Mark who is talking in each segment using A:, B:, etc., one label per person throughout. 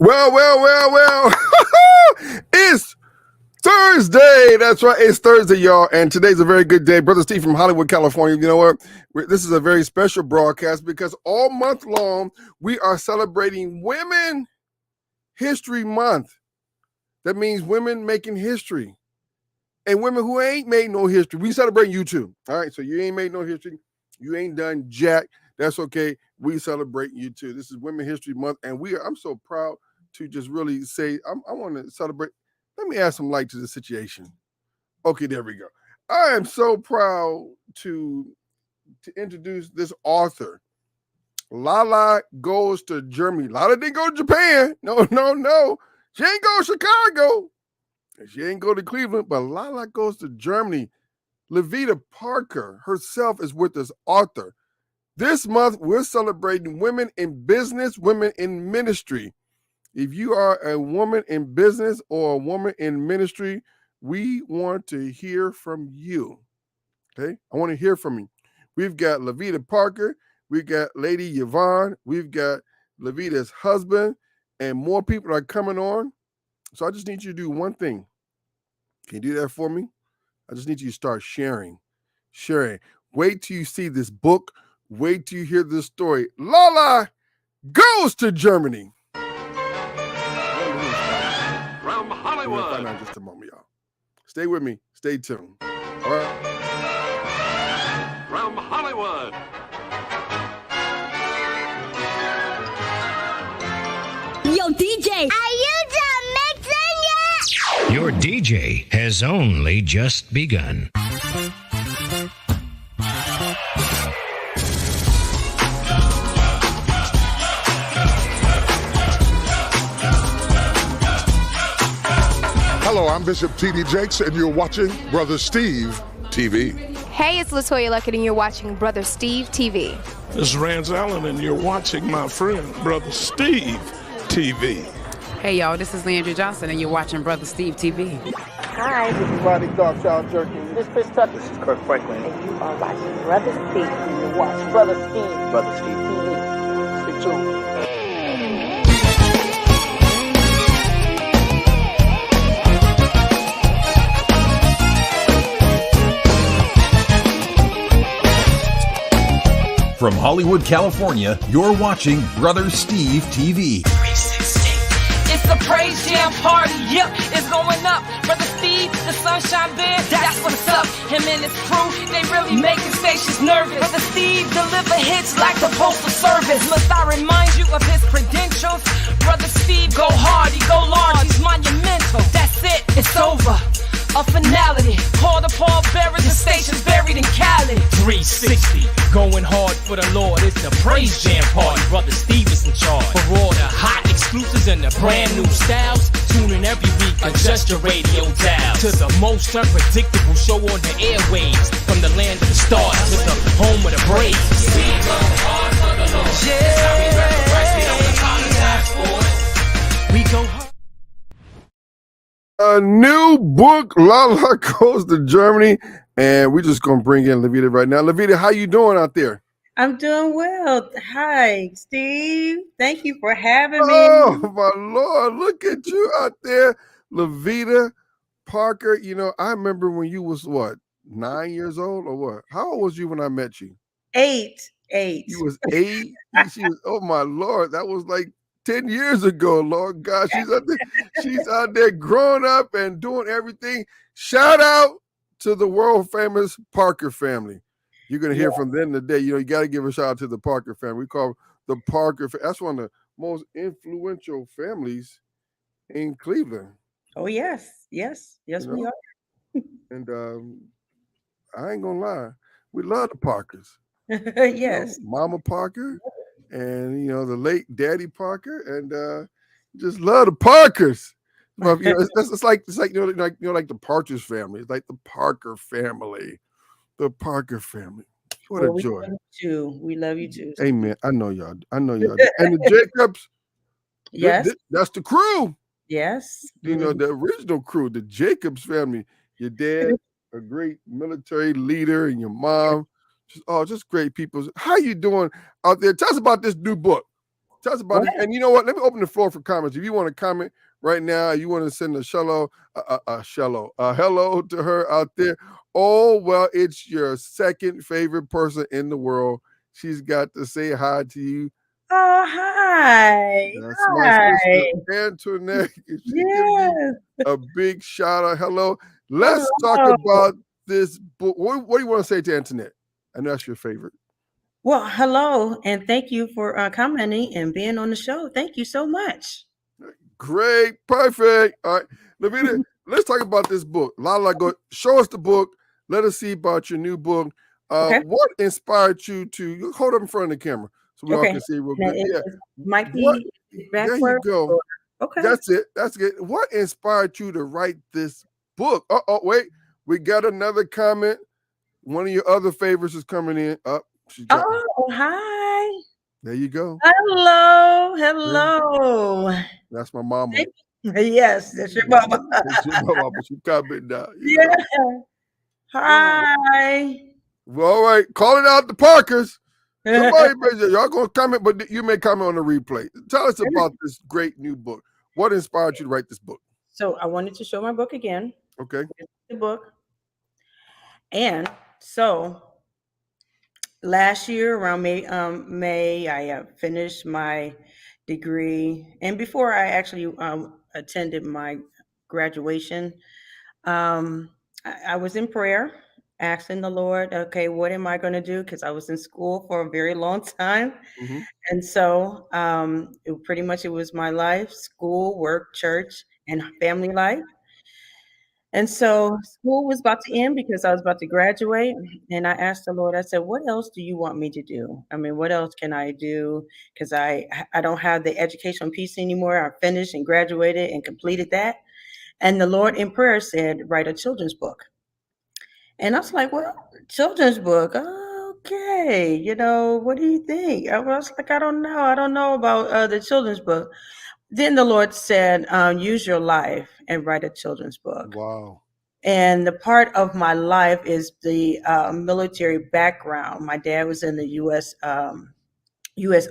A: Well. It's Thursday. That's right. It's Thursday, y'all. And today's a very good day. Brother Steve from Hollywood, California. You know what? This is a very special broadcast because all month long, we are celebrating Women History Month. That means women making history. And women who ain't made no history. We celebrate you too. All right. So you ain't made no history. You ain't done jack. That's okay. We celebrate you too. This is Women History Month. And I'm so proud to just really say, I want to celebrate. Let me add some light to the situation. Okay, there we go. I am so proud to introduce this author. Lala goes to Germany. Lala didn't go to Japan. No. She ain't go to Chicago. She ain't go to Cleveland, but Lala goes to Germany. Laveta Parker herself is with this author. This month, we're celebrating women in business, women in ministry. If you are a woman in business or a woman in ministry, we want to hear from you. Okay? I want to hear from you. We've got Laveta Parker. We've got Lady Yvonne. We've got Laveta's husband. And more people are coming on. So I just need you to do one thing. Can you do that for me? I just need you to start sharing. Wait till you see this book. Wait till you hear this story. Lala goes to Germany.
B: From Hollywood.
A: We'll find out in just a moment, y'all. Stay with me. Stay tuned. All right.
B: From Hollywood.
C: Yo, DJ, are you done mixing yet?
D: Your DJ has only just begun.
E: Hello, I'm Bishop T.D. Jakes, and you're watching Brother Steve TV.
F: Hey, it's LaToya Luckett, and you're watching Brother Steve TV.
G: This is Rance Allen, and you're watching my friend, Brother Steve TV.
H: Hey, y'all, this is Leandra Johnson, and you're watching Brother Steve TV.
I: Hi, this is Rodney Darkchild Jerkins. This is Chris Tucker. This is Kirk Franklin. And you are watching Brother Steve. And you watch Brother Steve TV. Stay tuned.
J: From Hollywood, California, you're watching Brother Steve TV.
K: It's a praise jam party, yep, it's going up. Brother Steve, the Sunshine Band, that's what's up. Him and his crew, they really making stations nervous. Brother Steve deliver hits like the postal service. Must I remind you of his credentials? Brother Steve go hard, he go large, he's monumental. That's it, it's over. A finality, call the Paul Bearers, the station's buried in Cali.
L: 360, going hard for the Lord. It's the praise jam party. Brother Steve is in charge. For all the hot exclusives and the brand new styles, tune in every week, adjust your radio dial to the most unpredictable show on the airwaves. From the land of the stars to the home of the Braves. We go hard for the Lord. Yeah. That's how we rep the Christ. We don't apologize for it. We go hard.
A: A new book, Lala Goes to Germany, and we're just gonna bring in Laveta right now. Laveta, how you doing out there?
M: I'm doing well. Hi, Steve. Thank you for having me.
A: Oh my Lord, look at you out there, Laveta Parker. You know, I remember when you was what, 9 years old or what? How old was you when I met you?
M: Eight.
A: You was 8. She was. Oh my Lord, that was like 10 years ago, Lord God. She's out there growing up and doing everything. Shout out to the world famous Parker family. You're going to hear from them today. You know, you got to give a shout out to the Parker family. We call the Parker. That's one of the most influential families in Cleveland.
M: Oh, yes, we are.
A: And I ain't going to lie. We love the Parkers.
M: Yes.
A: You know, Mama Parker. And, you know, the late Daddy Parker, and just love the Parkers. You know, it's like like the Partridge family. It's like the Parker family. The Parker family. What a joy.
M: We love you too.
A: Amen. I know y'all. And the Jacobs.
M: Yes.
A: That's the crew.
M: Yes.
A: You know, the original crew, the Jacobs family. Your dad, a great military leader, and your mom. Just great people. How you doing out there? Tell us about this new book. Tell us about it. And you know what? Let me open the floor for comments. If you want to comment right now, you want to send a hello to her out there. Oh, well, it's your second favorite person in the world. She's got to say hi to you.
M: Oh, hi.
A: That's my sister, Antoinette. She gives you a big shout out. Hello. Let's talk about this book. What do you want to say to Antoinette? I know that's your favorite.
M: Well, hello, and thank you for commenting and being on the show. Thank you so much.
A: Great. Perfect. All right. Laveta, let's talk about this book. Lala, go show us the book. Let us see about your new book. What inspired you to hold up in front of the camera so we all can see real good?
M: Yeah. Might be
A: there you go.
M: Okay.
A: That's it. That's good. What inspired you to write this book? Oh, wait. We got another comment. One of your other favorites is coming in.
M: Hi.
A: There you go.
M: Hello.
A: That's my mama.
M: Yes, that's your mama.
A: That's your mama. She commenting now.
M: Yeah. Hi.
A: Well, all right. Call it out the Parkers. Somebody, y'all gonna comment, but you may comment on the replay. Tell us about this great new book. What inspired you to write this book?
M: So I wanted to show my book again.
A: Okay.
M: The book. And so last year around May, I finished my degree. And before I actually attended my graduation, I was in prayer, asking the Lord, okay, what am I going to do? Because I was in school for a very long time.
A: Mm-hmm.
M: And so it was my life, school, work, church, and family life. And so school was about to end because I was about to graduate. And I asked the Lord, I said, what else do you want me to do? I mean, what else can I do? Because I don't have the educational piece anymore. I finished and graduated and completed that. And the Lord in prayer said, write a children's book. And I was like, well, children's book. Okay. What do you think? I was like, I don't know. I don't know about the children's book. Then the Lord said, use your life and write a children's book.
A: Wow.
M: And the part of my life is the military background. My dad was in the U.S.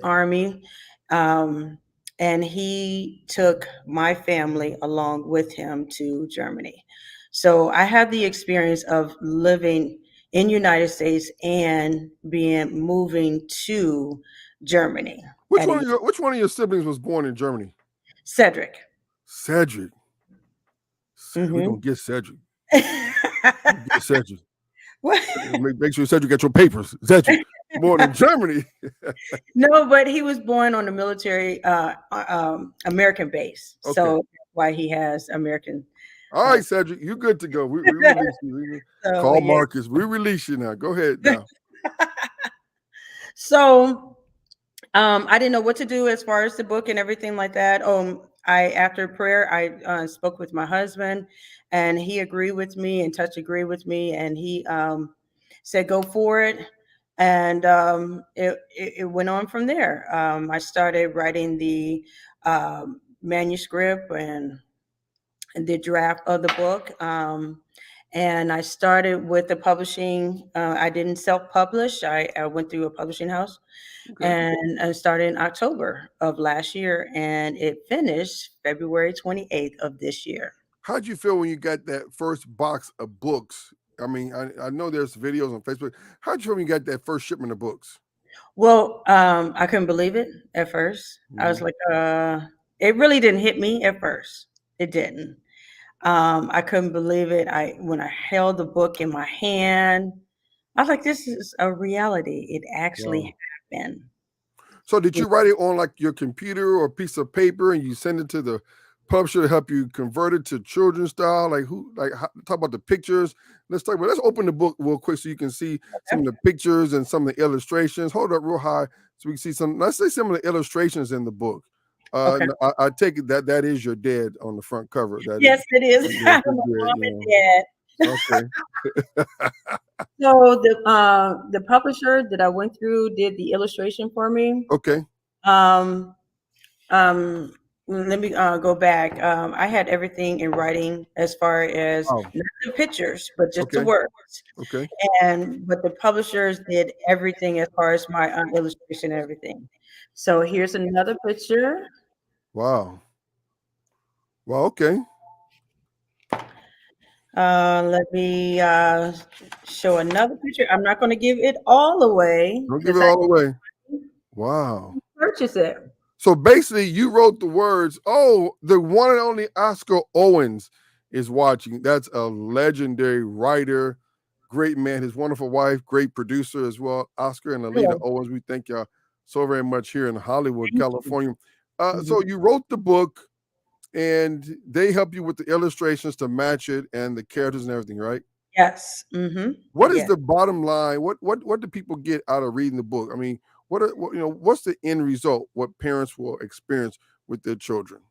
M: Army, and he took my family along with him to Germany. So I had the experience of living in the United States and moving to Germany.
A: Which one of your siblings was born in Germany?
M: Cedric.
A: Cedric.
M: Mm-hmm.
A: We're going to get Cedric. Get Cedric. Make sure Cedric got your papers. Cedric, born in Germany.
M: No, but he was born on a military American base. Okay. So that's why he has American.
A: All right, Cedric, you're good to go. We release you. Call Marcus. We release you now. Go ahead now.
M: So I didn't know what to do as far as the book and everything like that. After prayer, I spoke with my husband, and he agreed with me and agreed with me, and he said, go for it. And it went on from there. I started writing the manuscript and the draft of the book. And I started with the publishing. I didn't self-publish. I went through a publishing house. Okay. And I started in October of last year, and it finished February 28th of this year.
A: How'd you feel when you got that first box of books? I mean, I know there's videos on Facebook. How'd you feel when you got that first shipment of books?
M: Well, I couldn't believe it at first. Mm-hmm. I was like, it really didn't hit me at first. It didn't. I couldn't believe it. When I held the book in my hand, I was like, this is a reality. It actually happened.
A: So did you write it on like your computer or a piece of paper and you send it to the publisher to help you convert it to children's style? Talk about the pictures. Let's open the book real quick so you can see some of the pictures and some of the illustrations. Hold up real high so we can see let's say some of the illustrations in the book. Okay. I take it that is your dad on the front cover.
M: Yes, it is. Mom and dad. Okay. So the publisher that I went through did the illustration for me.
A: Okay.
M: Let me go back. I had everything in writing as far as not the pictures, but just the words.
A: Okay.
M: But the publishers did everything as far as my illustration and everything. So here's another picture.
A: Wow. Well, okay.
M: Let me show another picture. I'm not going to give it all away
A: Don't give
M: because
A: it
M: I
A: all away. Wow.
M: purchase it.
A: So basically, you wrote the words. Oh, the one and only Oscar Owens is watching. That's a legendary writer, great man. His wonderful wife, great producer as well. Oscar and Alita Owens. We thank y'all so very much here in Hollywood, California. So you wrote the book, and they help you with the illustrations to match it and the characters and everything, right?
M: Yes.
A: What is the bottom line? What do people get out of reading the book? I mean, what's the end result? What parents will experience with their children?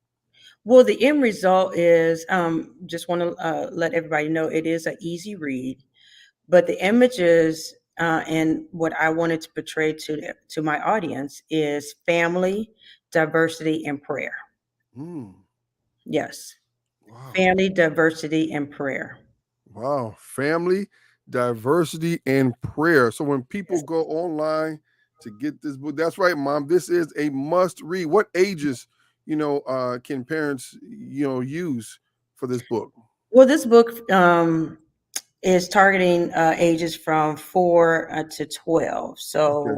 M: Well, the end result is just want to let everybody know it is an easy read, but the images and what I wanted to portray to my audience is family, diversity, and prayer. Yes.
A: Wow.
M: Family, diversity, and prayer.
A: Wow. Family, diversity, and prayer. So when people go online to get this book, that's right, Mom. This is a must read. What ages, can parents, use for this book?
M: Well, this book is targeting ages from 4 to 12. So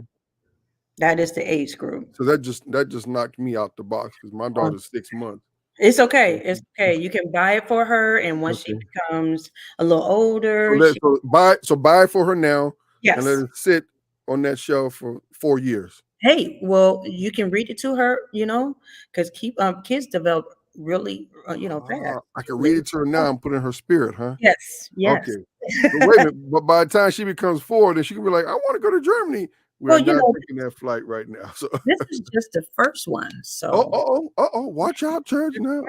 M: that is the age group.
A: So that just knocked me out the box because my daughter's 6 months.
M: It's okay. It's okay. You can buy it for her, and once she becomes a little older,
A: So buy it for her now, and let
M: yes.
A: it sit on that shelf for 4 years.
M: Hey, well, you can read it to her, because kids develop really, fast.
A: I can read it to her now and put in her spirit, huh?
M: Yes.
A: Okay. But wait a minute. But by the time she becomes 4, then she can be like, I want to go to Germany. We're not taking that flight right now. So
M: this is just the first one. So
A: watch out, church now.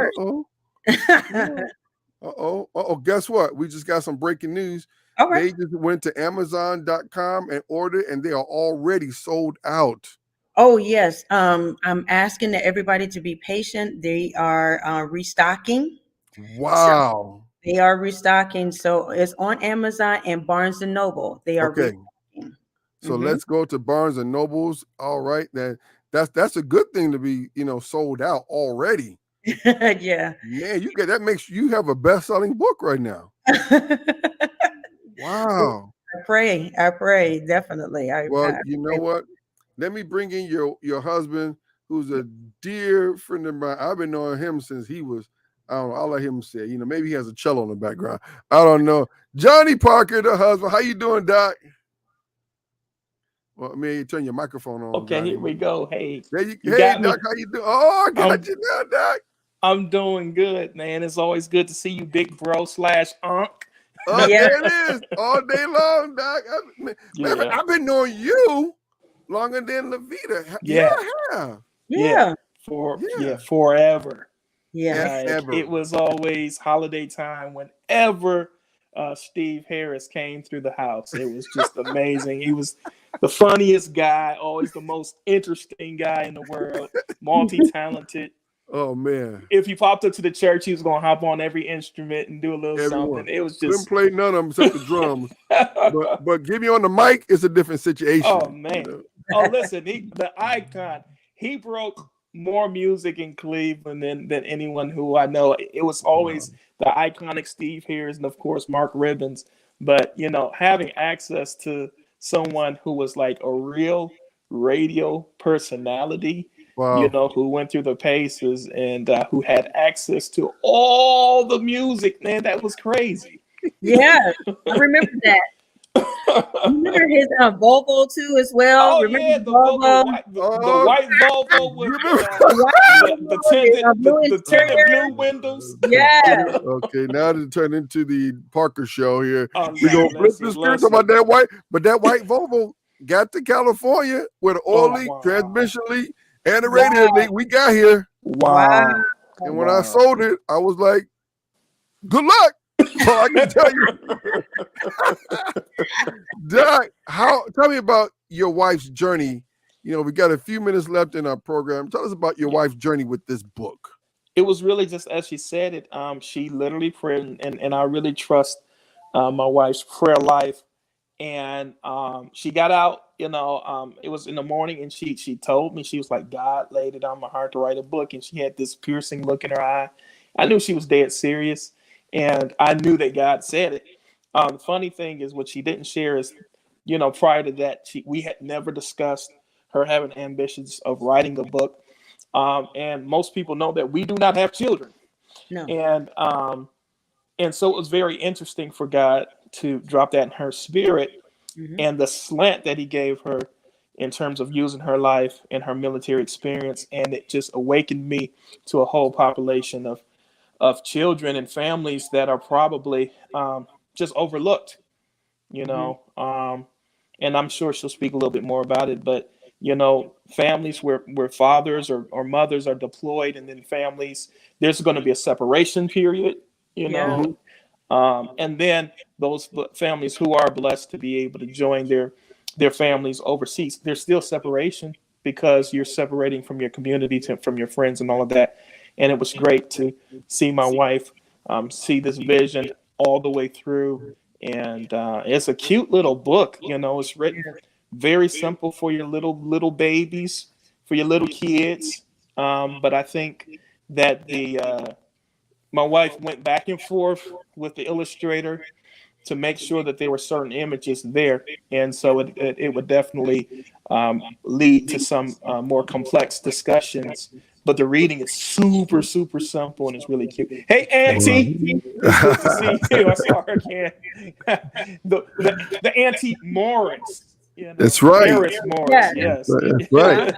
A: Guess what? We just got some breaking news.
M: All right.
A: They just went to Amazon.com and ordered, and they are already sold out.
M: Oh, yes. I'm asking everybody to be patient. They are restocking.
A: Wow.
M: So they are restocking. So it's on Amazon and Barnes & Noble. They are restocking.
A: So let's go to Barnes and Nobles. All right, that's a good thing to be sold out already.
M: Yeah,
A: man, that makes you have a best-selling book right now. Wow.
M: I pray definitely.
A: You know what? Let me bring in your husband, who's a dear friend of mine. I've been knowing him since he was. I don't know. I'll let him say. Maybe he has a cello in the background. I don't know. Johnny Parker, the husband. How you doing, Doc? Well, you turn your microphone on.
N: Okay, Johnny. Here we go. Hey,
A: hey, Doc, how you doing? Oh, I got you now, Doc.
N: I'm doing good, man. It's always good to see you, big bro / Unc.
A: Oh, there it is. All day long, Doc. I've been knowing you longer than Laveta.
M: Yeah.
N: Forever.
M: Yeah.
N: It was always holiday time whenever Steve Harris came through the house. It was just amazing. He was the funniest guy, always the most interesting guy in the world, multi-talented.
A: Oh, man.
N: If he popped up to the church, he was going to hop on every instrument and do a little something. It was just...
A: Couldn't play none of them except the drums. but give me on the mic, it's a different situation.
N: Oh, man. Oh, listen, the icon, he broke more music in Cleveland than anyone who I know. It was always the iconic Steve Harris and, of course, Mark Ribbons. But, having access to someone who was like a real radio personality, who went through the paces and who had access to all the music, man, that was crazy.
M: Yeah, I remember that. Remember his Volvo too as well.
N: Oh,
M: remember
N: yeah, the white Volvo with the tinted blue windows.
M: Yeah.
A: Okay, now to turn into the Parker show here.
N: We
A: gonna flip the script about that white, but that white Volvo got to California with an oil leak, transmission leak, and a radio leak. We got here.
N: Wow.
A: And when I sold it, I was like, good luck. So I can tell you. Doc, tell me about your wife's journey. We got a few minutes left in our program. Tell us about your wife's journey with this book.
N: It was really just as she said it. She literally prayed, and I really trust my wife's prayer life. And she got out, it was in the morning, and she told me, she was like, God laid it on my heart to write a book, and she had this piercing look in her eye. I knew she was dead serious, and I knew that God said it. The funny thing is, what she didn't share is, prior to that, we had never discussed her having ambitions of writing a book. And most people know that we do not have children.
M: No.
N: And so it was very interesting for God to drop that in her spirit, and the slant that he gave her in terms of using her life and her military experience. And it just awakened me to a whole population of children and families that are probably just overlooked, and I'm sure she'll speak a little bit more about it. But, families where fathers or mothers are deployed, and then families, there's going to be a separation period, and then those families who are blessed to be able to join their families overseas, there's still separation because you're separating from your community, from your friends and all of that. And it was great to see my wife see this vision all the way through. And it's a cute little book. It's written very simple for your little babies, for your little kids. But I think that my wife went back and forth with the illustrator to make sure that there were certain images there. And so it would definitely lead to some more complex discussions. But the reading is super, super simple, and it's really cute. Hey, Auntie, it's good to see you. I saw her again. the Auntie Morris.
A: That's right.
N: Morris, yes.
A: That's right.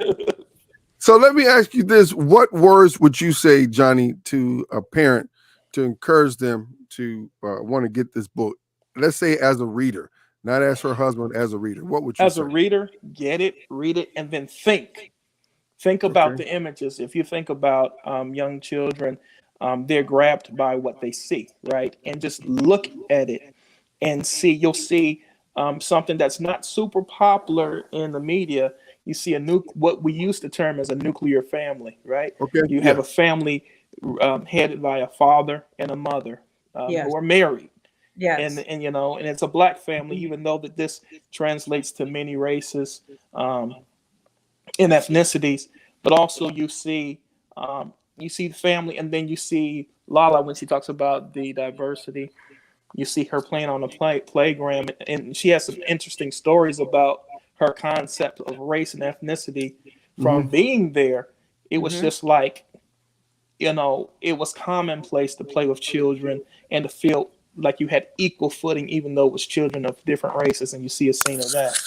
A: So let me ask you this. What words would you say, Johnny, to a parent to encourage them to want to get this book? Let's say as a reader, not as her husband, as a reader. What would you say?
N: As a reader, get it, read it, and then think. Think about the images. If you think about young children, they're grabbed by what they see, right? And just look at it and see. You'll see something that's not super popular in the media. You see what we used to term as a nuclear family, right?
A: Okay.
N: You have a family headed by a father and a mother who are married.
M: Yes.
N: And and it's a black family, even though that this translates to many races and ethnicities. But also you see the family, and then you see Lala when she talks about the diversity. You see her playing on a playground, and she has some interesting stories about her concept of race and ethnicity from being there. It was just like, it was commonplace to play with children and to feel like you had equal footing, even though it was children of different races, and you see a scene of that.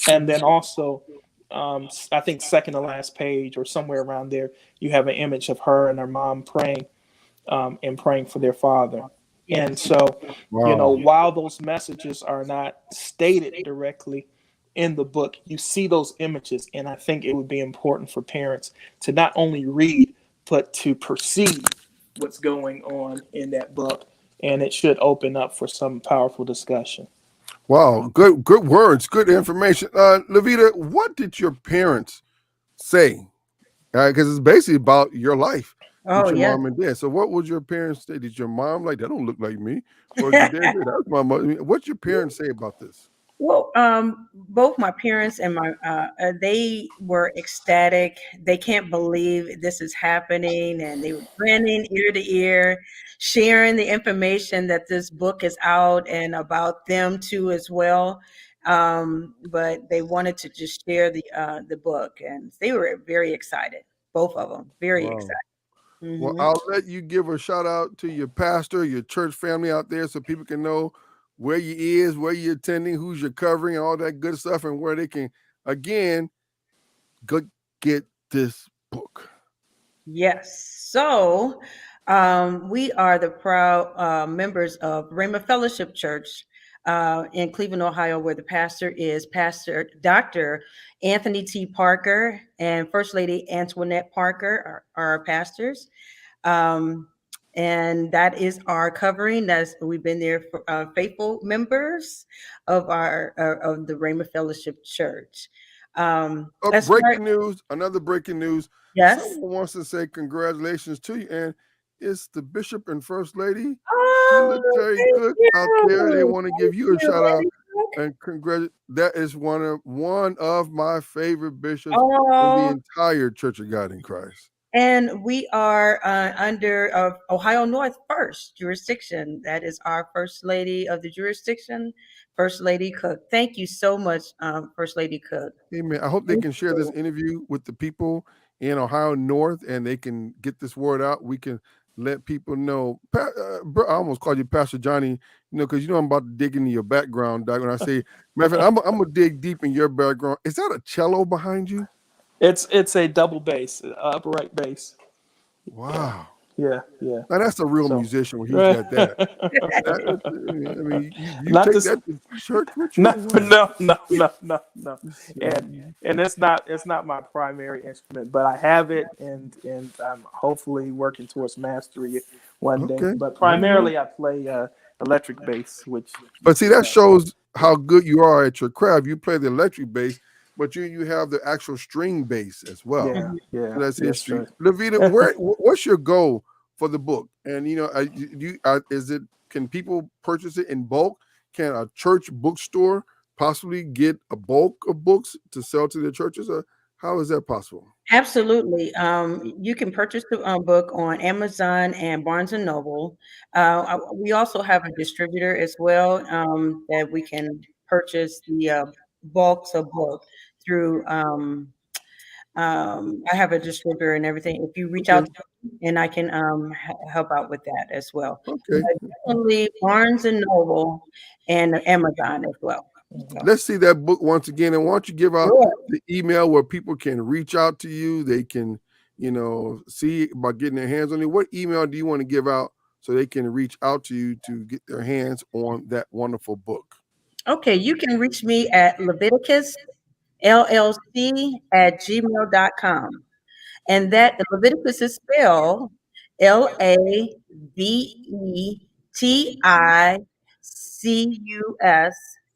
N: And then also, I think second to last page or somewhere around there, you have an image of her and her mom praying and praying for their father. And so, while those messages are not stated directly in the book, you see those images. And I think it would be important for parents to not only read, but to perceive what's going on in that book. And it should open up for some powerful discussion.
A: Wow, good words, good information. Laveta, what did your parents say? Because it's basically about your life.
M: Oh,
A: your mom and dad. So what would your parents say? Did your mom that don't look like me? Or did your dad say, that's my mother? What's your parents say about this?
M: Well, both my parents and they were ecstatic. They can't believe this is happening, and they were grinning ear to ear, sharing the information that this book is out and about them too as well. But they wanted to just share the book, and they were very excited. Both of them, very excited.
A: Well, I'll let you give a shout out to your pastor, your church family out there, so people can know where you is, where you're attending, who's you're covering, all that good stuff, and where they can, again, go get this book.
M: Yes. So we are the proud members of Rhema Fellowship Church in Cleveland, Ohio, where the pastor is Pastor Dr. Anthony T. Parker and First Lady Antoinette Parker are our pastors. And that is our covering. We've been there for faithful members of the Rhema Fellowship Church.
A: Breaking news, another breaking news.
M: Yes.
A: Someone wants to say congratulations to you, and it's the Bishop and First Lady.
M: Oh,
A: military good out there. They want to give you a shout out And that is one of my favorite bishops in the
M: Oh,
A: entire Church of God in Christ.
M: and we are under Ohio North First jurisdiction. That is our First Lady of the jurisdiction, First Lady Cook. Thank you so much, First Lady Cook.
A: Amen. I hope they can share this interview with the people in Ohio North, and they can get this word out. We can let people know. I almost called you Pastor Johnny, because I'm about to dig into your background, Doc. When I say, matter of fact, I'm gonna dig deep in your background. Is that a cello behind you?
N: It's a double bass, upright bass.
A: Wow.
N: Yeah.
A: Now that's a real musician when he's got that. I mean, you
N: Not
A: take
N: this-
A: that to church with you?
N: No. And it's not my primary instrument, but I have it, and I'm hopefully working towards mastery one day.
A: Okay.
N: But primarily, I play electric bass, which.
A: But see, that shows how good you are at your craft. You play the electric bass, but you have the actual string bass as well.
N: Yeah.
A: So that's
N: Yes,
A: history.
N: sir.
A: Laveta, what's your goal for the book? And can people purchase it in bulk? Can a church bookstore possibly get a bulk of books to sell to their churches? Or how is that possible?
M: Absolutely. You can purchase the book on Amazon and Barnes and Noble. We also have a distributor as well that we can purchase the bulks of book through. I have a distributor and everything. If you reach out to me, and I can help out with that as well.
A: Okay.
M: Definitely Barnes and Noble and Amazon as well.
A: Let's see that book once again. And why don't you give out the email where people can reach out to you? They can, see about getting their hands on it. What email do you want to give out so they can reach out to you to get their hands on that wonderful book?
M: Okay, you can reach me at Leviticus LLC@gmail.com. And that Leviticus is spelled LAVETICUS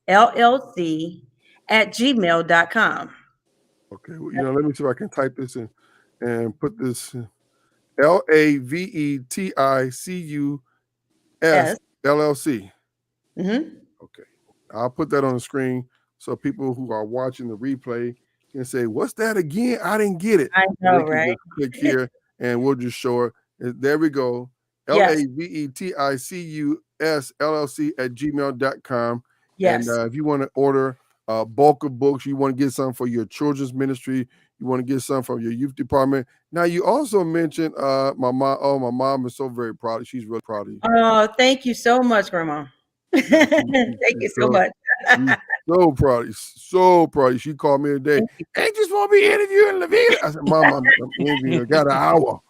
M: LLC@gmail.com.
A: Okay, well, let me see if I can type this in and put this LAVETICUS LLC.
M: Mm-hmm.
A: Okay, I'll put that on the screen so people who are watching the replay can say, "What's that again? I didn't get it."
M: I know, right?
A: Just click here, and we'll just show it. There we go.
M: Yes.
A: LAVETICUS LLC@gmail.com.
M: Yes.
A: And if you want to order a bulk of books, you want to get some for your children's ministry, you want to get some from your youth department. Now, you also mentioned my mom. Oh, my mom is so very proud. She's really proud of you.
M: Oh, thank you so much, Grandma. Thank you so much.
A: So proud of you. So proud of you. She called me today. Hey, just want to be interviewing Laveta. I said, Mom, I'm interviewing. I got an hour.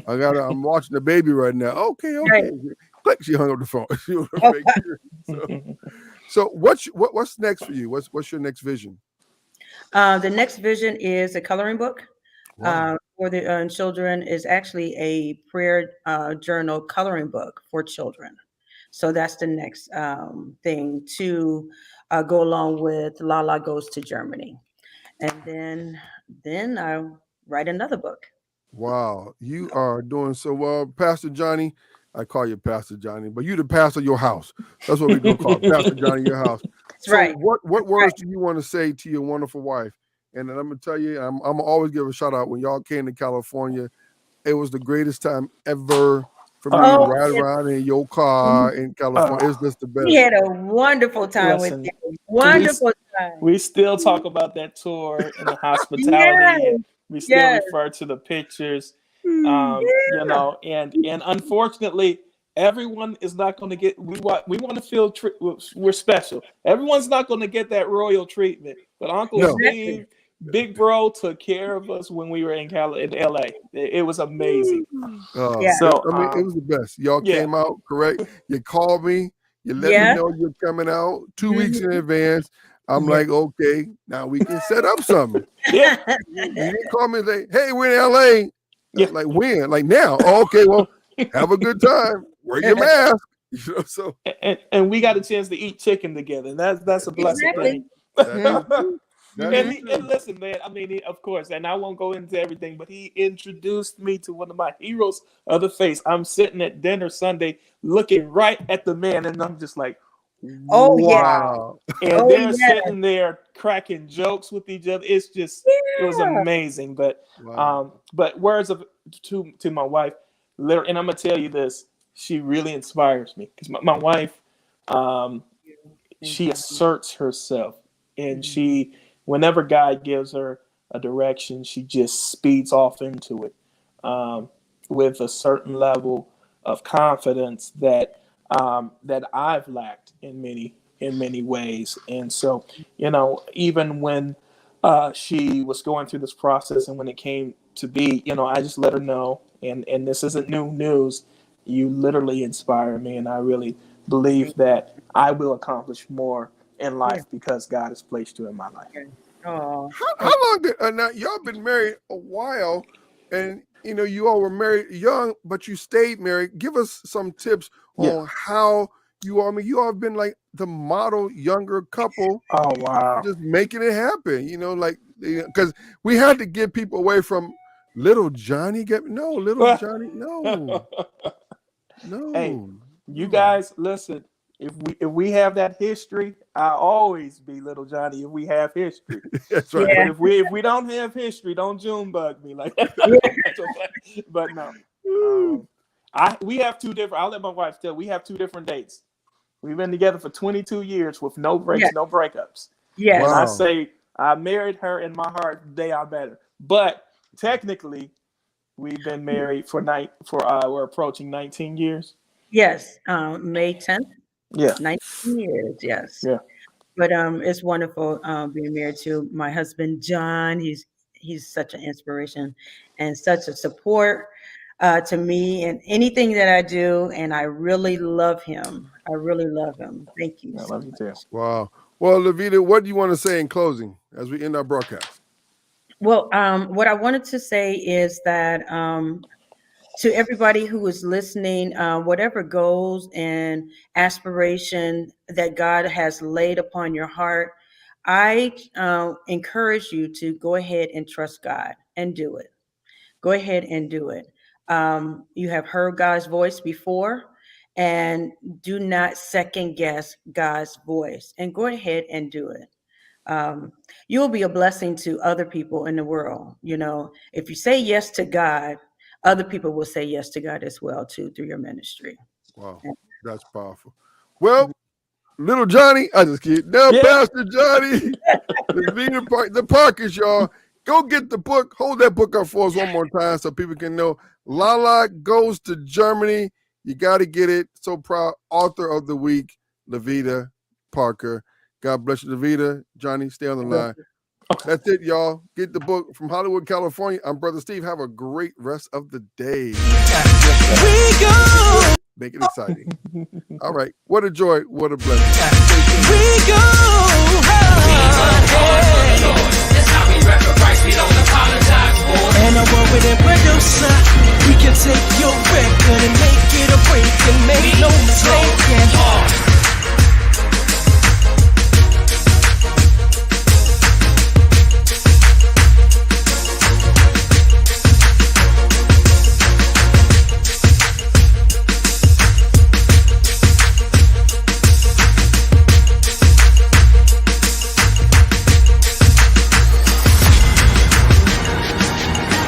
A: I'm watching the baby right now. Okay.
M: Right.
A: Click. She hung up the phone. So what's next for you? What's your next vision?
M: The next vision is a coloring book.
A: Wow.
M: For the children is actually a prayer journal coloring book for children. So that's the next thing to go along with Lala Goes to Germany. And then I'll write another book.
A: Wow. You are doing so well. Pastor Johnny, I call you Pastor Johnny, but you the pastor of your house. That's what we're going to call it, Pastor Johnny, your house.
M: That's right.
A: What words do you want to say to your wonderful wife? And then I'm going to tell you, I'm going to always give a shout out. When y'all came to California, it was the greatest time ever for me to ride around in your car in California. It's just the best.
M: We had a wonderful time with you. Wonderful time.
N: We still talk about that tour and the hospitality.
M: Yes.
N: We still refer to the pictures. And unfortunately, everyone is not going to get. We want to feel we're special. Everyone's not going to get that royal treatment. But Uncle Steve, Big Bro, took care of us when we were in LA. It was amazing.
A: So it was the best. Y'all came out correct. You called me. You let me know you're coming out 2 weeks in advance. I'm like, okay, now we can set up something. You didn't call me and say, hey, we're in LA. Like when? Like now. Oh, okay, well, have a good time. Wear your mask.
N: And we got a chance to eat chicken together. And that's a blessing thing. And listen, man, I mean, of course, and I won't go into everything, but he introduced me to one of my heroes of the faith. I'm sitting at dinner Sunday looking right at the man, and I'm just like,
M: Oh,
A: wow.
N: And
M: Oh,
N: they're
M: yeah.
N: sitting there cracking jokes with each other. It's just, it was amazing. But words of to my wife, literally, and I'm gonna tell you this, she really inspires me because my wife, she asserts herself, and she, whenever God gives her a direction, she just speeds off into it with a certain level of confidence that that I've lacked in many ways. And so, you know, even when she was going through this process, and when it came to be, you know, I just let her know, and this isn't new news. You literally inspire me, and I really believe that I will accomplish more in life because God has placed you in my life.
M: Oh,
A: How long did now y'all been married a while, and you know you all were married young, but you stayed married. Give us some tips on how you all. I mean, you all have been like the model younger couple.
N: Oh wow!
A: Just making it happen. You know, like because we had to get people away from little Johnny. Little Johnny. No.
N: Hey, you guys, listen. If we have that history, I'll always be little Johnny. If we have history,
A: that's right.
N: But if we don't have history, don't Junebug me like that. But no, we have two different. I'll let my wife tell. We have two different dates. We've been together for 22 years with no breaks, no breakups.
M: Yes.
N: And I say I married her in my heart the day I met her. But technically, we've been married we're approaching 19 years.
M: Yes, May 10th.
N: Yeah,
M: 19 years. Yes.
N: Yeah.
M: But it's wonderful being married to my husband John. He's such an inspiration and such a support to me and anything that I do, and I really love him. I really love him. Thank you.
N: I love you too.
A: Wow. Well, Laveta, what do you want to say in closing as we end our broadcast?
M: Well, what I wanted to say is that to everybody who is listening, whatever goals and aspiration that God has laid upon your heart, I encourage you to go ahead and trust God and do it. Go ahead and do it. You have heard God's voice before, and do not second guess God's voice, and go ahead and do it. You'll be a blessing to other people in the world. You know, if you say yes to God, other people will say yes to God as well too through your ministry.
A: Wow, that's powerful. Well, little Johnny, I just kidding. Now, Pastor Johnny, the Parkers, y'all, go get the book. Hold that book up for us one more time so people can know. Lala Goes to Germany. You got to get it. So proud. Author of the week, Laveta Parker. God bless you, Laveta. Johnny, stay on the line. That's it, y'all. Get the book from Hollywood, California. I'm Brother Steve. Have a great rest of the day.
K: We go.
A: Make it exciting. All right. What a joy. What a blessing.
K: We go. That's how we rep the price. We don't apologize for. And I'm over there, producer.